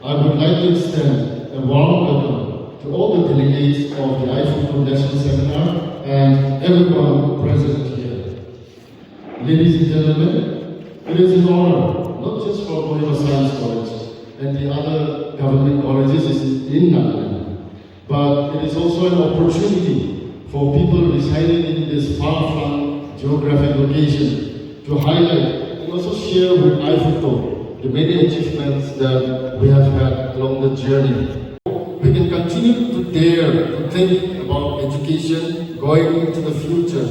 I would like to extend a warm welcome to all the delegates of the AIFUCTO National Seminar and everyone present here. Ladies and gentlemen, it is an honor, not just for Kohima Science College and the other government colleges in Nagaland, but it is also an opportunity for people residing in this far-flung geographic location to highlight and also share with AIFUCTO the many achievements that we have had along the journey. We can continue to dare to think about education going into the future.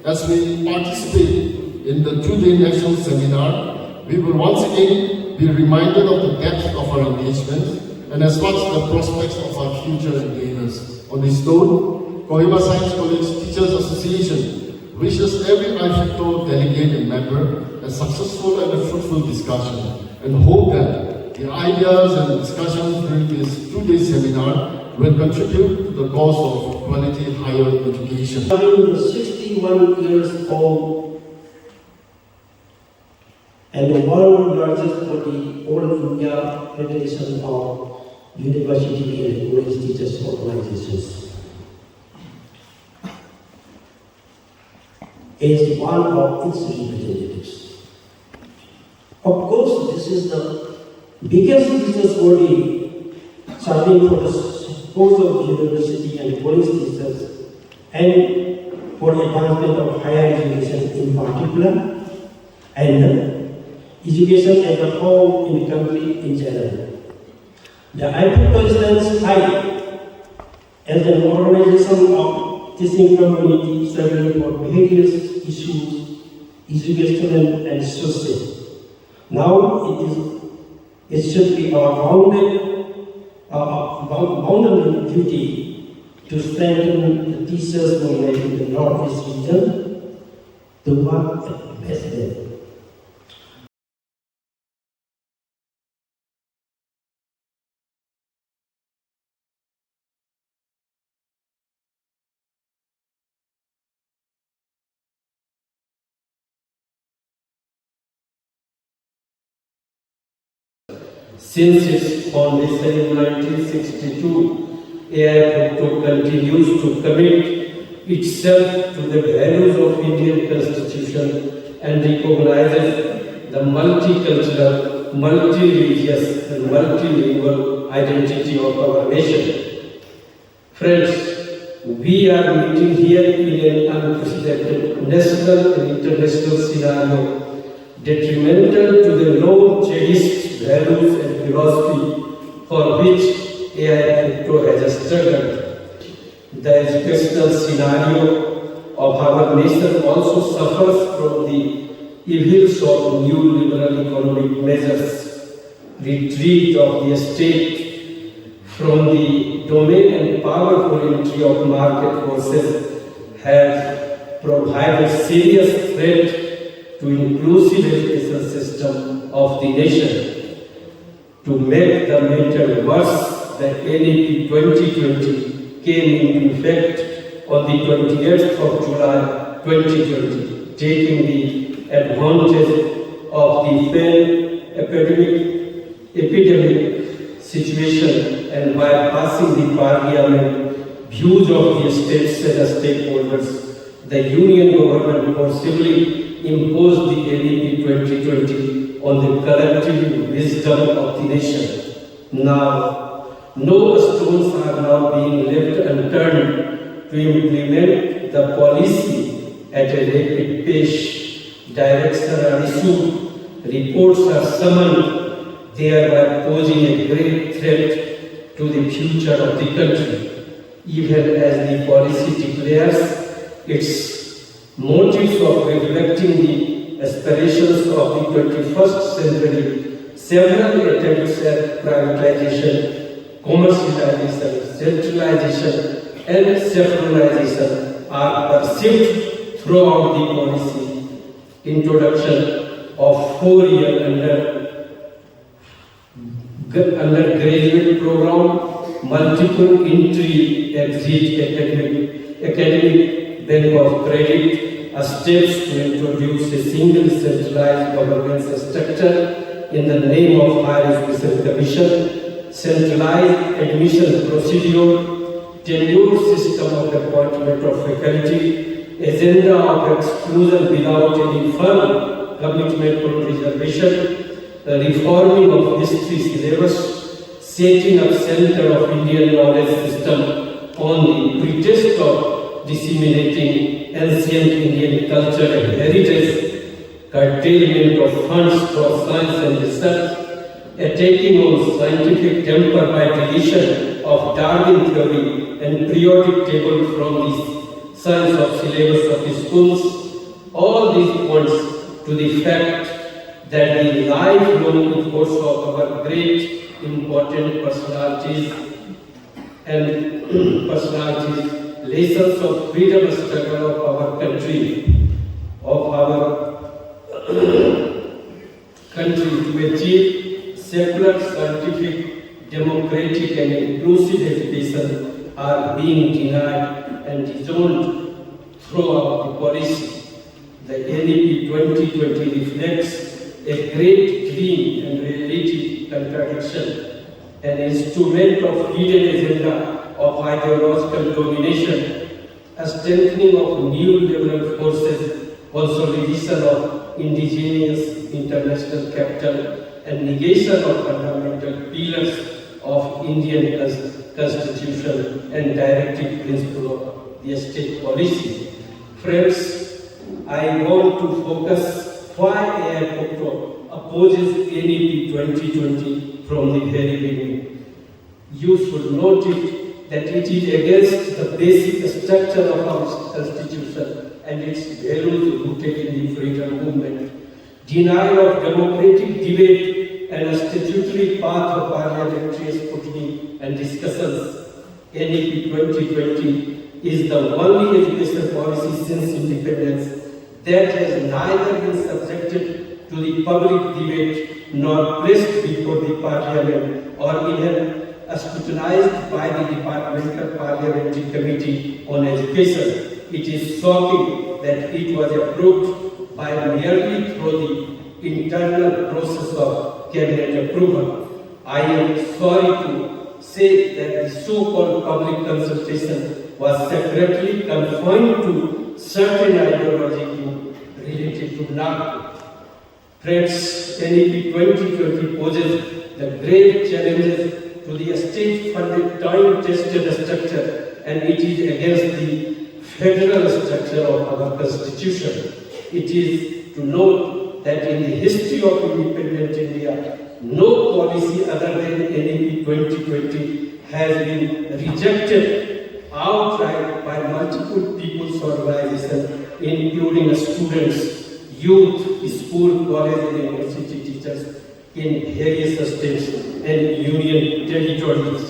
As we participate in the two-day national seminar, we will once again be reminded of the depth of our engagement and as much the prospects of our future endeavors. On this note, Kohima Science College Teachers Association wishes every AIFUCTO delegate and member a successful and a fruitful discussion, and hope that the ideas and discussions during this two-day seminar will contribute to the cause of quality higher education. Having the 61 years old and the world largest body, All India Federation of University and College Teachers Organizations, is one of its representatives. Of course, this is the biggest business body serving for the support of university and college teachers and for the advancement of higher education in particular and education as a whole in the country in general. The AIFUCTO stands high as an organization of teaching community serving for various issues, educational and social. Now it should be our boundary duty to strengthen the teachers movement in the Northeast region to work at best level. Since its foundation in 1962, AIFUCTO continues to commit itself to the values of Indian Constitution and recognizes the multicultural, multi-religious and multilingual identity of our nation. Friends, we are meeting here in an unprecedented national and international scenario detrimental to the long-cherished values and philosophy for which AIFUCTO has struggled. The educational scenario of our nation also suffers from the evils of new liberal economic measures, retreat of the state from the domain and powerful entry of market forces have provided serious threat to inclusive education system of the nation. To make the matter worse, the NEP 2020 came into effect on the 28th of July 2020, taking the advantage of the epidemic situation and by passing the parliament views of the states and stakeholders, the union government forcibly imposed the NEP 2020 on the collective wisdom of the nation. Now, no stones are now being left unturned to implement the policy at a rapid pace. Directions are issued, reports are summoned, thereby posing a great threat to the future of the country. Even as the policy declares its motives of reflecting the aspirations of the 21st century, several attempts at privatization, commercialization, centralization, and saffronization are perceived throughout the policy. Introduction of 4-year undergraduate program, multiple entry-exit academic bank of credit, steps to introduce a single centralized governance structure in the name of Higher Education Commission, centralized admission procedure, tenure system of appointment of faculty, agenda of exclusion without any firm commitment to reservation, reforming of history syllabus, setting up Center of Indian Knowledge System on the pretext of disseminating ancient Indian culture and heritage, curtailment of funds for science and research, attacking on scientific temper by deletion of Darwin theory and periodic table from the science of syllabus of the schools. All these points to the fact that the lifelong efforts of our great important personalities and lessons of freedom struggle of our country, to achieve secular, scientific, democratic and inclusive education are being denied and disowned throughout the policy. The NEP 2020 reflects a great dream and reality contradiction, an instrument of hidden agenda of ideological domination, a strengthening of new liberal forces, consolidation of indigenous international capital, and negation of fundamental pillars of Indian constitution and directive principle of the state policy. Friends, I want to focus why AIFUCTO opposes NEP 2020 from the very beginning. You should note it that it is against the basic structure of our constitution and its values rooted in the freedom movement. Denial of democratic debate and a statutory path of parliamentary scrutiny and discussions. NEP 2020 is the only education policy since independence that has neither been subjected to the public debate nor placed before the parliament or even scrutinized by the Departmental Parliamentary Committee on Education. It is shocking that it was approved by merely through the internal process of cabinet approval. I am sorry to say that the so-called public consultation was separately confined to certain ideology related to NAGPUR. Friends, NEP 2020 poses the grave challenges to the state-funded, time-tested structure, and it is against the federal structure of our constitution. It is to note that in the history of independent India, no policy other than NEP 2020 has been rejected outright by multiple people's organizations, including students, youth, school, college, and university teachers in various states and union territories.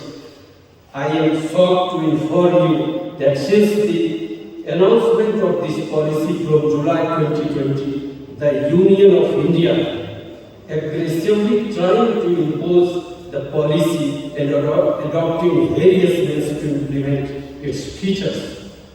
I am shocked to inform you that since the announcement of this policy from July 2020, the Union of India aggressively trying to impose the policy and adopting various means to implement its features.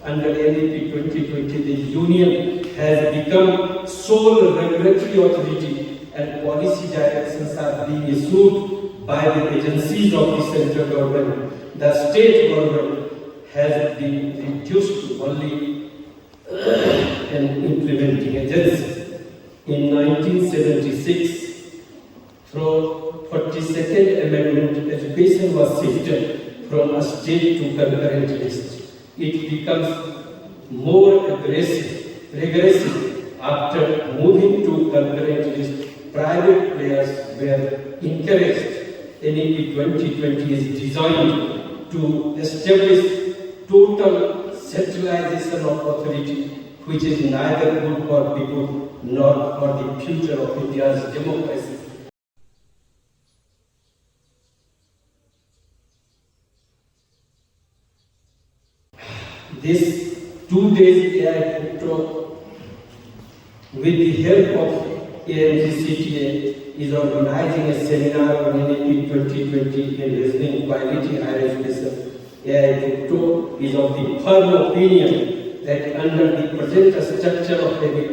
Under NEP 2020, the Union has become sole regulatory authority and policy directions are being issued by the agencies of the central government. The state government has been reduced to only an implementing agency. In 1976, through 42nd Amendment, education was shifted from a state to concurrent list. It becomes more regressive after moving to concurrent list. Private players were encouraged. NEP 2020 is designed to establish total centralization of authority, which is neither good for people nor for the future of India's democracy. This 2 days AIFUCTO, with the help of ANGCTA, is organizing a seminar on NEP 2020 and listening quality higher education. AIFUCTO is of the firm opinion that under the present structure of NEP,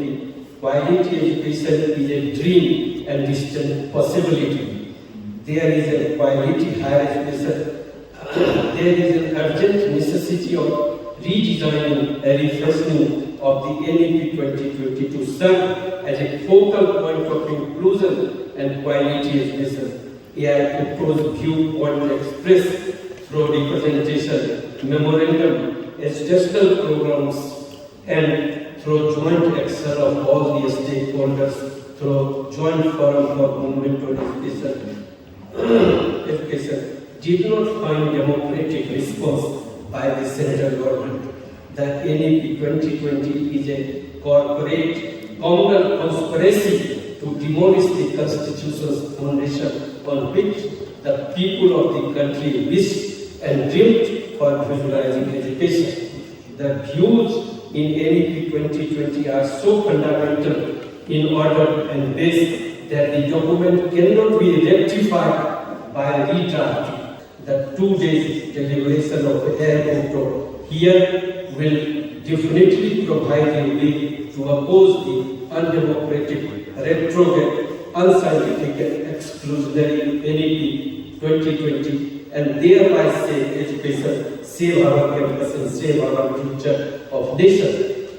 quality education is a dream and distant possibility. There is a quality higher education. There is an urgent necessity of redesigning and refreshing of the NEP 2020 to serve as a focal point of inclusion and quality education. AIFUCTO's viewpoint expressed through representation, memorandum, educational programs, and through joint action of all the stakeholders, through joint forum for movement on education, did not find democratic response by the central government. The NEP 2020 is a corporate communal conspiracy to demolish the constitution's foundation on which the people of the country wished and dreamed for visualizing education. The views in NEP 2020 are so fundamental in order and base that the document cannot be rectified by redrafting. The 2 days deliberation of AIFUCTO here will definitely provide a way to oppose the undemocratic, retrograde, unscientific and exclusionary NEP 2020 and thereby save education, save our campus and save our future of nation.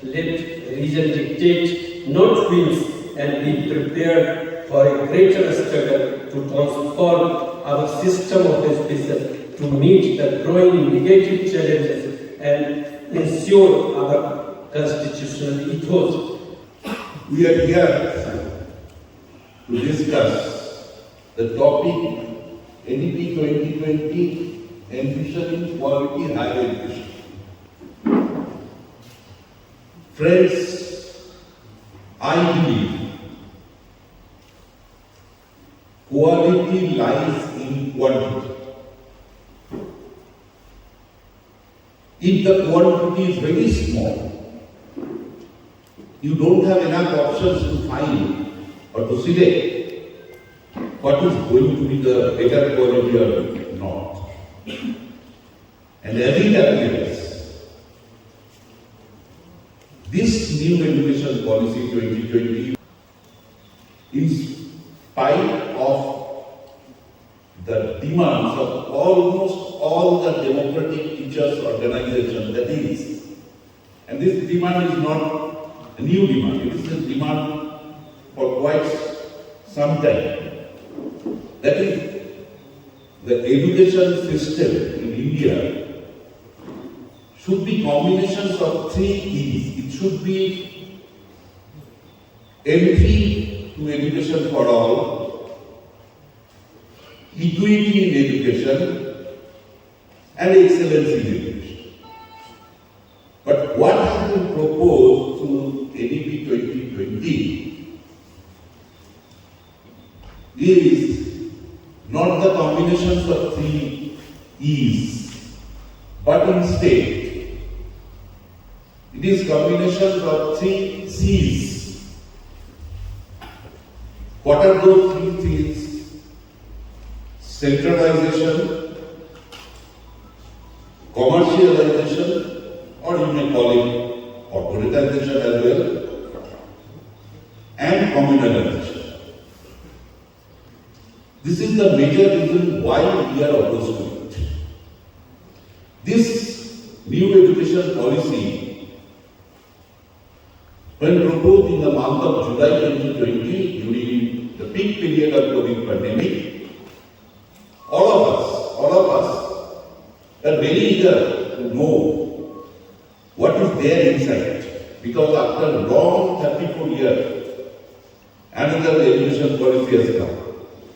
Let reason dictate, not wins, and be prepared for a greater struggle to transform our system of education to meet the growing negative challenges and ensure our constitutional ethos. We are here to discuss the topic NEP 2020, Envisioning Quality Higher Education. Friends, I believe quality lies in quantity. If the quantity is very small, you don't have enough options to find or to select what is going to be the better quality or not. And as it appears, this new education policy 2020, in spite of the demands of almost all the democratic teachers organizations, that is, and this demand is not a new demand, it is a demand for quite some time. That is, the education system in India should be combinations of 3 E's. It should be entry to education for all, equity in education, and excellence in education. But what has been proposed through NEP 2020 is not the combinations of 3 E's, but instead it is combinations of 3 C's. What are those 3 C's? Centralization, commercialization, or you may call it corporatization as well, and communalization. This is the major reason why we are opposed to it. This new education policy, when proposed in the month of July 2020 during the peak period of COVID pandemic, all of us are very eager to know what is there inside, because after a long 34 years, another education policy has come.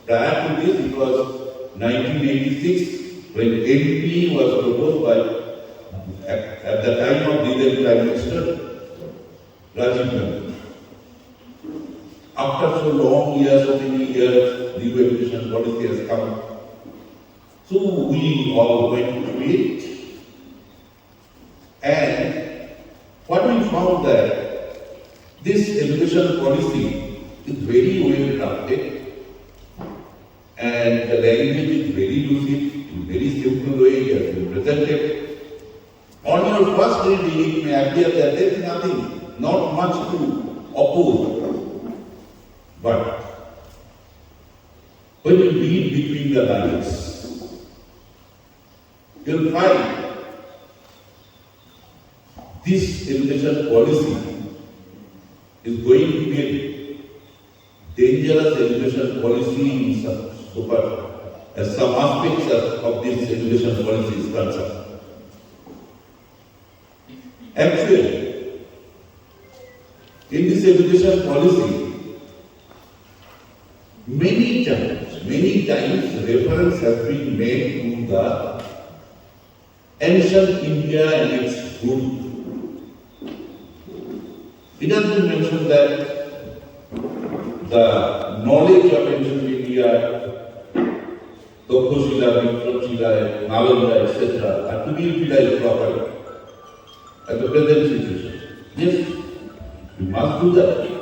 Prior to this, it was 1986 when NEP was proposed by, at the time of the Prime Minister, Rajiv Gandhi. After so long years, so many years, new education policy has come. So we all went through it, and what we found that this education policy is very well drafted, and the language is very lucid, in very simple way it has been presented. On your first reading, it may appear that there is nothing, not much to oppose But when you read between the lines, you'll find this education policy is going to be a dangerous education policy in so far as some aspects of this education policy is concerned. Actually, in this education policy, many times reference has been made to the ancient India and its root. It has been mentioned that the knowledge of ancient India, Tokhosila, Vikrotshila, Nagaland, etc., are to be utilized properly at the present situation. Yes, we must do that.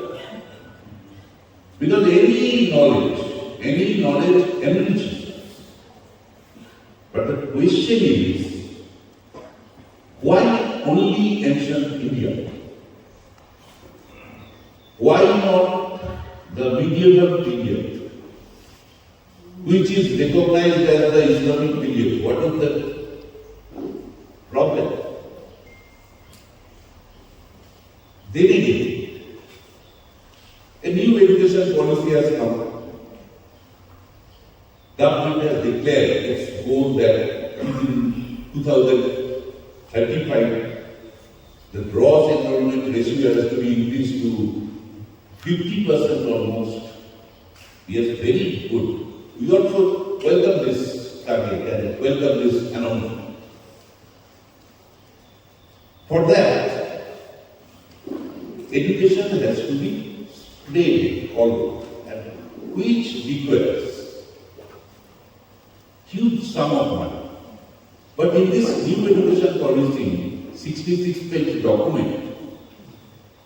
Because any knowledge enriches. But the question is, why only ancient India? Why not the medieval period, which is recognized as the Islamic period? What is the problem? Then again, a new education policy has come. Government has declared its goal that in 2035, the gross enrollment ratio has to be increased to 50% almost. Yes, very good. We also welcome this target and welcome this announcement. For that, education has to be spread all over, which requires huge sum of money. But in this new education policy, 66-page document,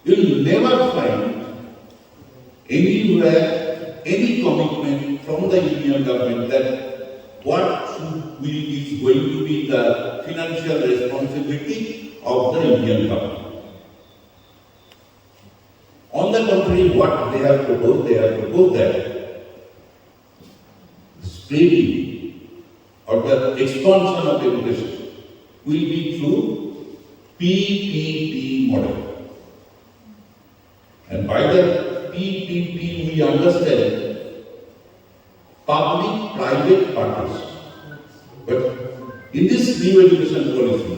you will never find anywhere any commitment from the Indian government that what is going to be the financial responsibility of the Indian government. On the contrary, what they have proposed that the spreading or the expansion of education will be through PPP model. And by the PPP we understand public-private partnership. But in this new education policy,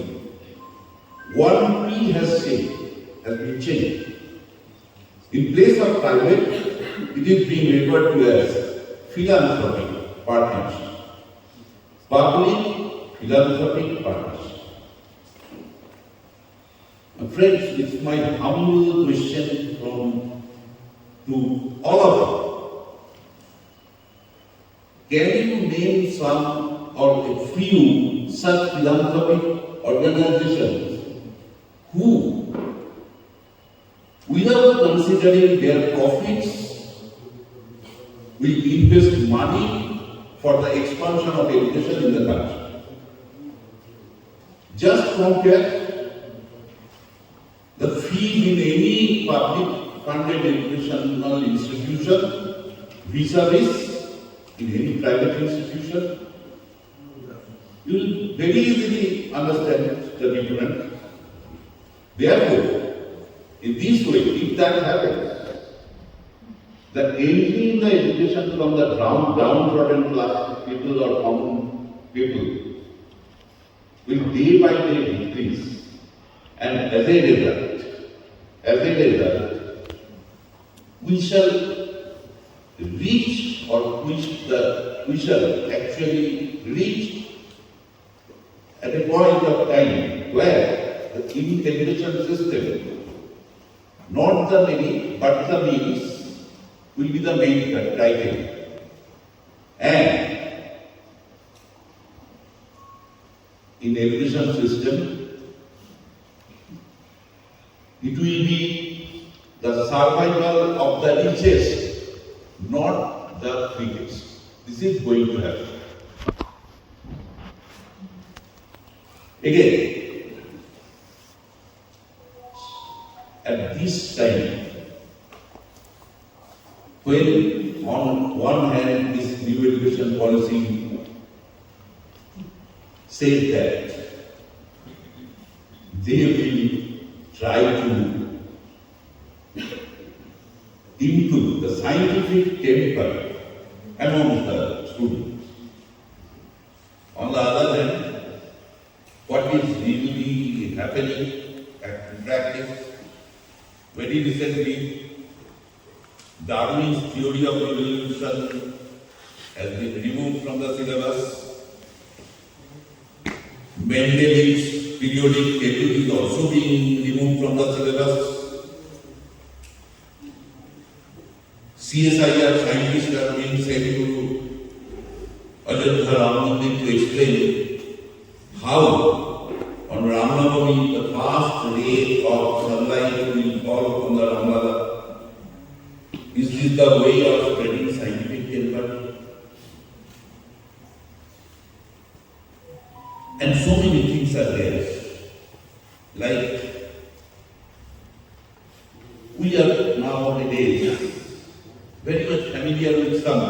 one P has been changed. In place of private, it is being referred to as philanthropic partnership. Public philanthropic partnership. Friends, it's my humble question to all of you. Can you name some or a few such philanthropic organizations who, without considering their profits, will invest money for the expansion of education in the country? Just compare the fees in any public funded educational institution vis-a-vis in any private institution. You will very easily understand the difference. Therefore, in this way, if that happens, that entering the education from the downtrodden class people or common people will day by day decrease, and as a result, we shall reach or we shall actually reach at a point of time where the education system, not the many, but the means, will be the main criteria. And in education system, it will be the survival of the richest, not the weakest. This is going to happen. Again, at this time, when on one hand this new education policy says that they will try to improve the scientific temper among the students. On the other hand, what is really happening in practice? Very recently, Darwin's theory of evolution has been removed from the syllabus. Mendeleev's periodic table is also being removed from the syllabus. CSIR scientists are being sent to Ajodhya Ram Mandir to explain how on Ram Navami the vast ray of sunlight will fall upon the Ramlala. Is this the way of spreading scientific temper? And so many things are there. Like, we are nowadays very much familiar with some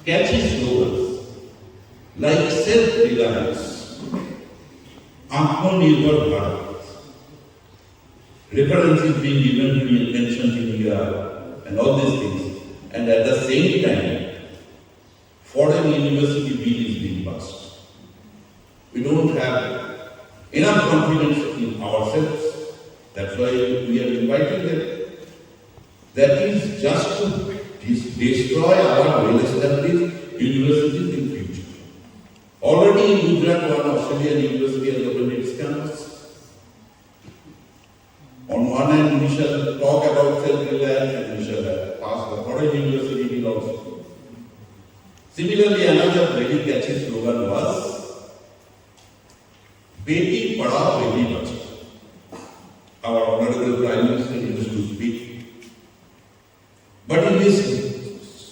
catchy slogans like self-reliance, Atmanirbhar Bharat, references being given to be mentioned in here, and all these things. And at the same time, foreign university bill is being passed. We don't have enough confidence in ourselves. That's why we are inviting them. That is just to destroy our well-established universities in future. Already in Gujarat, one Australian university has opened its campus. On one hand, we shall talk about self-reliance and we shall pass the foreign university bill also. Similarly, another very catchy slogan was Beti Padhao Beti Bachao. Our Honorable Prime Minister used to speak. But in this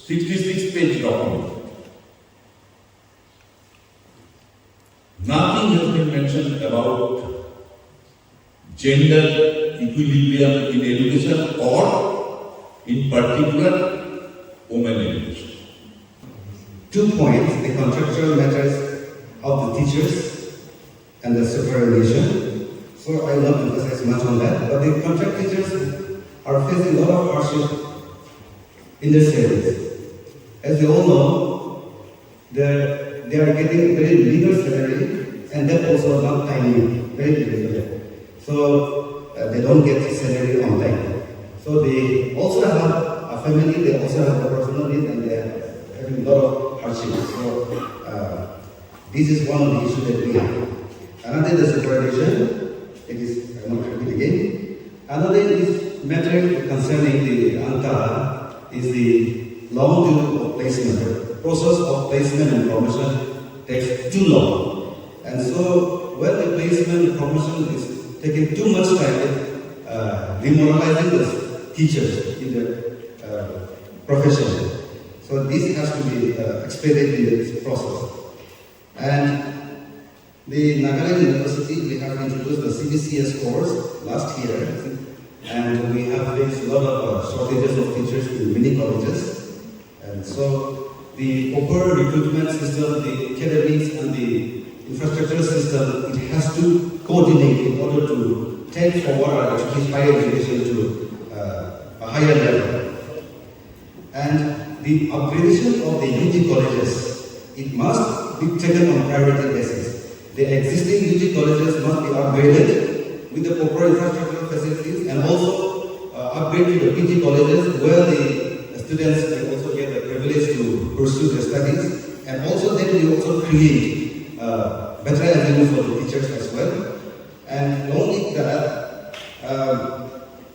66-page document, nothing has been mentioned about gender equilibrium in education or, in particular, women education. 2 points: the contractual matters of the teachers and the superannuation. So I will not emphasize much on that, but the contract teachers are facing a lot of hardship in their salaries. As you all know, they are getting very little salary, and that also not timely, very little. So they don't get salary on time. So they also have a family, they also have a personal need, and they are having a lot of hardship. So this is one of the issues that we have. Another is the superannuation. It is, I'm not repeat again. Another is matter concerning the ANTA is the long due of placement. The process of placement and promotion takes too long. And so when the placement and promotion is taking too much time, demoralizing the teachers in the profession. So this has to be expedited in this process. And the Nagaland University, we have introduced the CBCS course last year, and we have faced a lot of shortages of teachers in many colleges. And so the proper recruitment system, the academics and the infrastructure system, it has to coordinate in order to take forward our higher education to a higher level. And the upgradation of the UG colleges, it must be taken on priority basis. The existing UG colleges must be upgraded with the proper infrastructural facilities, and also upgrade to the PG colleges where the students can also get the privilege to pursue their studies, and also then we also create better avenue for the teachers as well. And not only that,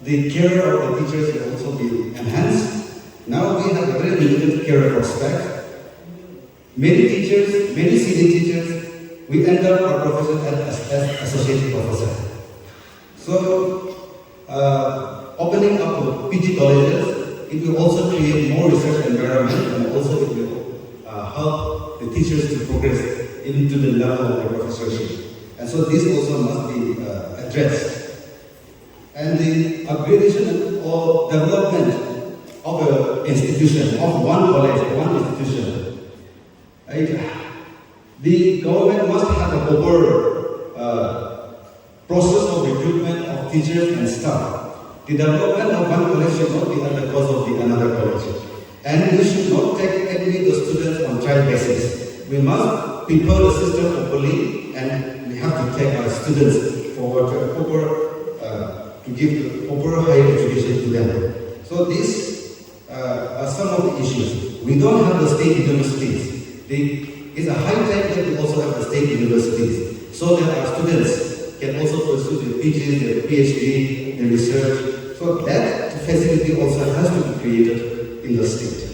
the care of the teachers will also be enhanced. Now we have a very limited care prospect. Many teachers, many senior teachers, we enter our profession as associate professor. So, opening up of PG colleges, it will also create more research environment, and also it will help the teachers to progress into the level of the professorship. And so this also must be addressed. And the upgradation or development of a institution, of one college, one institution, right? The government must have a proper process of recruitment of teachers and staff. The development of one college should not be at the cost of another college. And we should not take only the students on trial basis. We must prepare the system properly, and we have to take our students forward to give the proper higher education to them. So these are some of the issues. We don't have the state universities. It's a high time that we also have the state universities, so that our students can also pursue their PG, their PhD, their research. So that facility also has to be created in the state.